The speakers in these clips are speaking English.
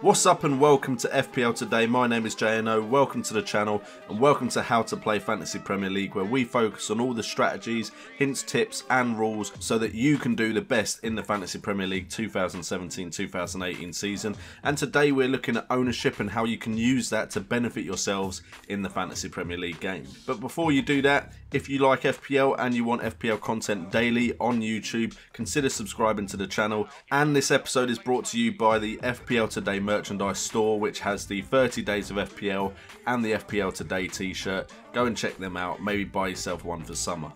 What's up and welcome to FPL Today. My name is JNO, welcome to the channel and welcome to How to Play Fantasy Premier League, where we focus on all the strategies, hints, tips and rules so that you can do the best in the Fantasy Premier League 2017-2018 season. And today we're looking at ownership and how you can use that to benefit yourselves in the Fantasy Premier League game. But before you do that, if you like FPL and you want FPL content daily on YouTube, consider subscribing to the channel. And this episode is brought to you by the FPL Today merchandise store, which has the 30 days of FPL and the FPL Today t-shirt. Go and check them out, maybe buy yourself one for summer.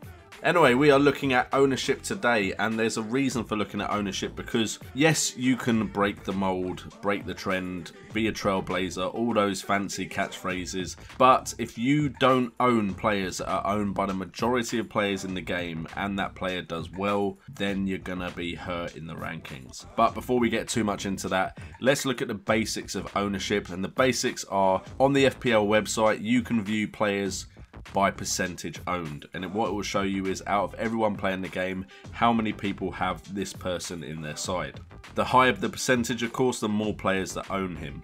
Anyway, we are looking at ownership today, and there's a reason for looking at ownership because yes, you can break the mold, break the trend, be a trailblazer, all those fancy catchphrases, but if you don't own players that are owned by the majority of players in the game and that player does well, then you're gonna be hurt in the rankings. But before we get too much into that, let's look at the basics of ownership. And the basics are, on the FPL website you can view players by percentage owned, and what it will show you is out of everyone playing the game, how many people have this person in their side. The higher the percentage, of course, the more players that own him.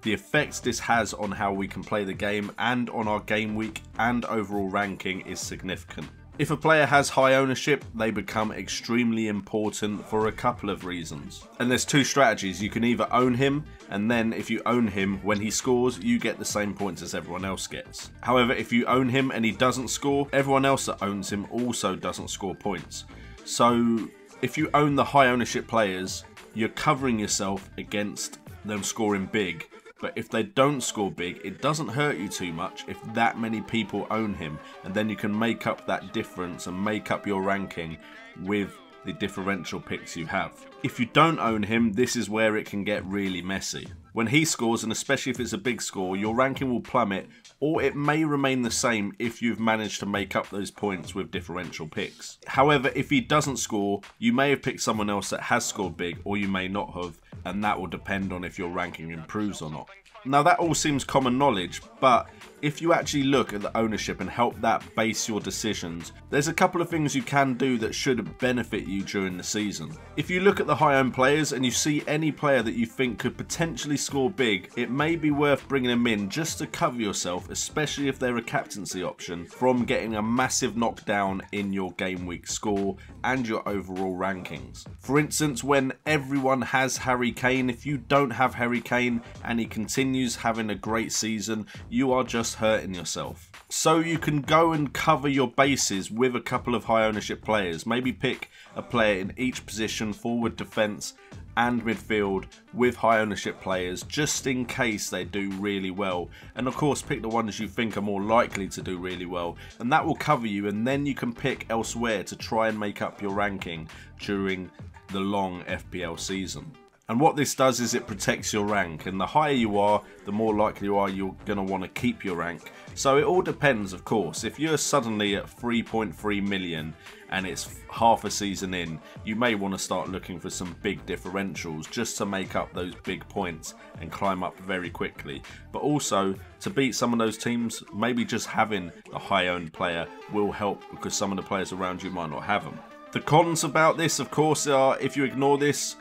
The effects this has on how we can play the game and on our game week and overall ranking is significant. If a player has high ownership, they become extremely important for a couple of reasons. And there's two strategies. You can either own him, and then if you own him, when he scores, you get the same points as everyone else gets. However, if you own him and he doesn't score, everyone else that owns him also doesn't score points. So if you own the high ownership players, you're covering yourself against them scoring big. But if they don't score big, it doesn't hurt you too much if that many people own him, and then you can make up that difference and make up your ranking with the differential picks you have. If you don't own him, this is where it can get really messy. When he scores, and especially if it's a big score, your ranking will plummet, or it may remain the same if you've managed to make up those points with differential picks. However, if he doesn't score, you may have picked someone else that has scored big, or you may not have, and that will depend on if your ranking improves or not. Now that all seems common knowledge, but if you actually look at the ownership and help that base your decisions, there's a couple of things you can do that should benefit you during the season. If you look at the high owned players and you see any player that you think could potentially score big, it may be worth bringing them in just to cover yourself, especially if they're a captaincy option, from getting a massive knockdown in your game week score and your overall rankings. For instance, when everyone has Harry Kane, if you don't have Harry Kane and he continues having a great season, you are just hurting yourself. So you can go and cover your bases with a couple of high ownership players. Maybe pick a player in each position, forward, defence and midfield, with high ownership players just in case they do really well. And of course pick the ones you think are more likely to do really well, and that will cover you, and then you can pick elsewhere to try and make up your ranking during the long FPL season. And what this does is it protects your rank, and the higher you are, the more likely you are you're going to want to keep your rank. So it all depends, of course. If you're suddenly at 3.3 million and it's half a season in, you may want to start looking for some big differentials just to make up those big points and climb up very quickly. But also, to beat some of those teams, maybe just having a high-owned player will help, because some of the players around you might not have them. The cons about this, of course, are if you ignore this,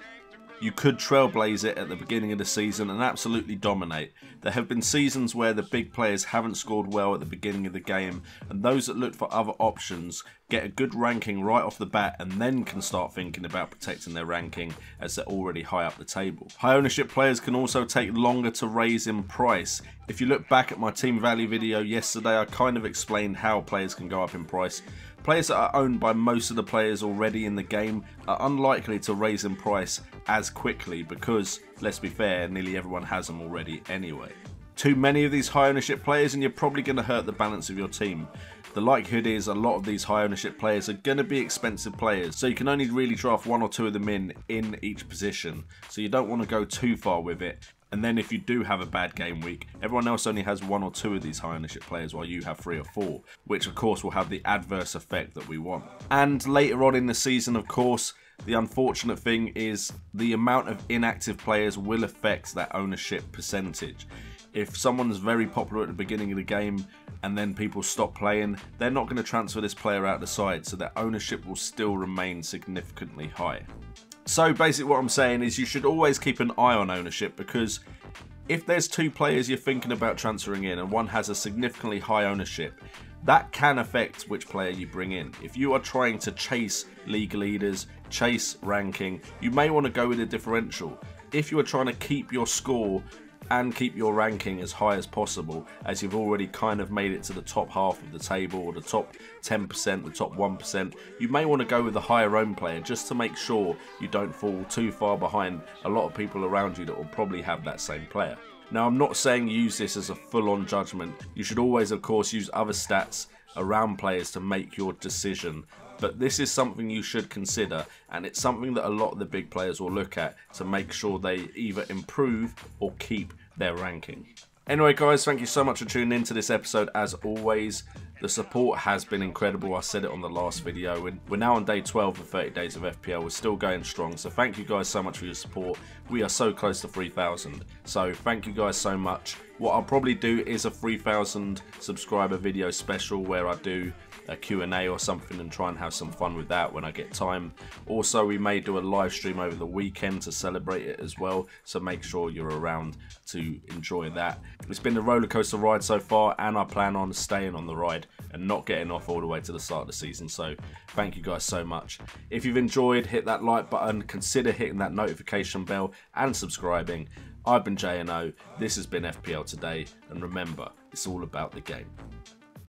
you could trailblaze it at the beginning of the season and absolutely dominate. There have been seasons where the big players haven't scored well at the beginning of the game, and those that look for other options get a good ranking right off the bat and then can start thinking about protecting their ranking as they're already high up the table. High ownership players can also take longer to raise in price. If you look back at my team value video yesterday, I kind of explained how players can go up in price. Players that are owned by most of the players already in the game are unlikely to raise in price as quickly because, let's be fair, nearly everyone has them already anyway. Too many of these high ownership players and you're probably going to hurt the balance of your team. The likelihood is a lot of these high ownership players are going to be expensive players, so you can only really draft one or two of them in each position, so you don't want to go too far with it. And then if you do have a bad game week, everyone else only has one or two of these high ownership players while you have 3 or 4, which of course will have the adverse effect that we want. And later on in the season, of course, the unfortunate thing is the amount of inactive players will affect that ownership percentage. If someone's very popular at the beginning of the game and then people stop playing, they're not going to transfer this player out the side, so their ownership will still remain significantly high. So basically what I'm saying is you should always keep an eye on ownership, because If there's two players you're thinking about transferring in and one has a significantly high ownership, that can affect which player you bring in. If you are trying to chase league leaders, chase ranking, you may want to go with a differential. If you are trying to keep your score and keep your ranking as high as possible, as you've already kind of made it to the top half of the table or the top 10%, the top 1%, you may want to go with a higher owned player just to make sure you don't fall too far behind a lot of people around you that will probably have that same player. Now, I'm not saying use this as a full-on judgment. You should always, of course, use other stats around players to make your decision. But this is something you should consider, and it's something that a lot of the big players will look at to make sure they either improve or keep their ranking. Anyway, guys, thank you so much for tuning in to this episode. As always, the support has been incredible. I said it on the last video. We're now on day 12 of 30 days of FPL. We're still going strong. So thank you guys so much for your support. We are so close to 3,000. So thank you guys so much. What I'll probably do is a 3,000 subscriber video special where I do a Q&A or something and try and have some fun with that when I get time. Also, we may do a live stream over the weekend to celebrate it as well, so make sure you're around to enjoy that. It's been a roller coaster ride so far, and I plan on staying on the ride and not getting off all the way to the start of the season, so thank you guys so much. If you've enjoyed, hit that like button, consider hitting that notification bell and subscribing. I've been JNO, this has been FPL Today, and remember, it's all about the game.